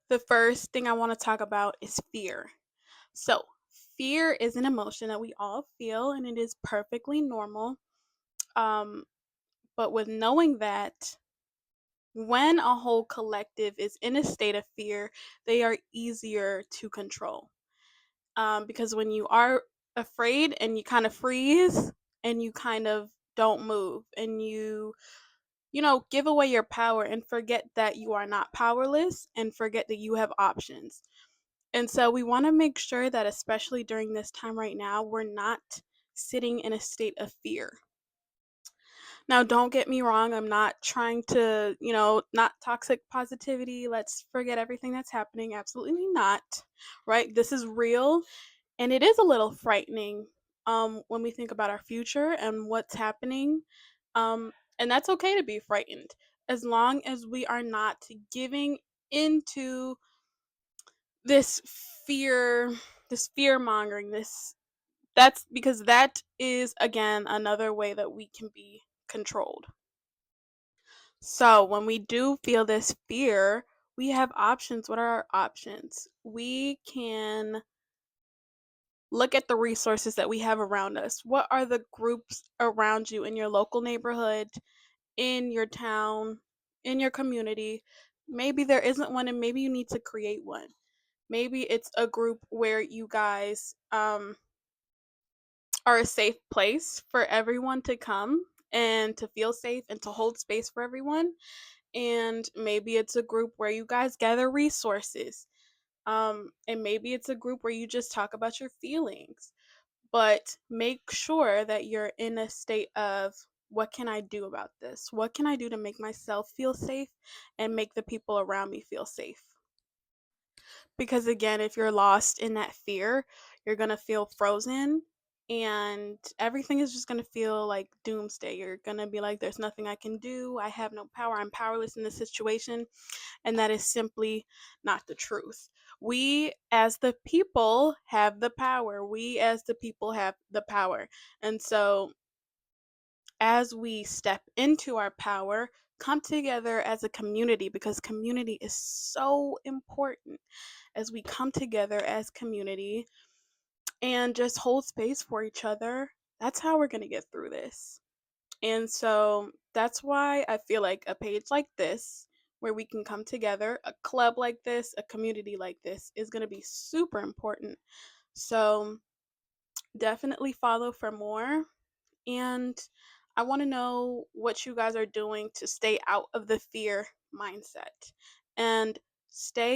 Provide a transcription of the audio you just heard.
The first thing I want to talk about is fear. So, fear is an emotion that we all feel and it is perfectly normal. Um, but with knowing that when a whole collective is in a state of fear, they are easier to control. Because when you are afraid and you kind of freeze and you kind of don't move and you give away your power and forget that you are not powerless and forget that you have options. And so we want to make sure that, especially during this time right now, we're not sitting in a state of fear. Now, don't get me wrong, I'm not trying to, not toxic positivity. Let's forget everything that's happening. Absolutely not. Right? This is real and it is a little frightening when we think about our future and what's happening. And that's okay to be frightened as long as we are not giving into this fear, this fear mongering, that's because that is again another way that we can be controlled. So when we do feel this fear, we have options. What are our options? We can look at the resources that we have around us. What are the groups around you in your local neighborhood, in your town, in your community? Maybe there isn't one and maybe you need to create one. Maybe it's a group where you guys are a safe place for everyone to come and to feel safe and to hold space for everyone. And maybe it's a group where you guys gather resources. And maybe it's a group where you just talk about your feelings. But make sure that you're in a state of, what can I do about this? What can I do to make myself feel safe and make the people around me feel safe? Because again, if you're lost in that fear, you're going to feel frozen and everything is just going to feel like doomsday. You're going to be like, there's nothing I can do. I have no power. I'm powerless in this situation. And that is simply not the truth. We as the people have the power. We as the people have the power. And so as we step into our power, come together as a community because community is so important. As we come together as community and just hold space for each other, that's how we're going to get through this. And so that's why I feel like a page like this, where we can come together, a club like this, a community like this, is going to be super important. So definitely follow for more. And I want to know what you guys are doing to stay out of the fear mindset and stay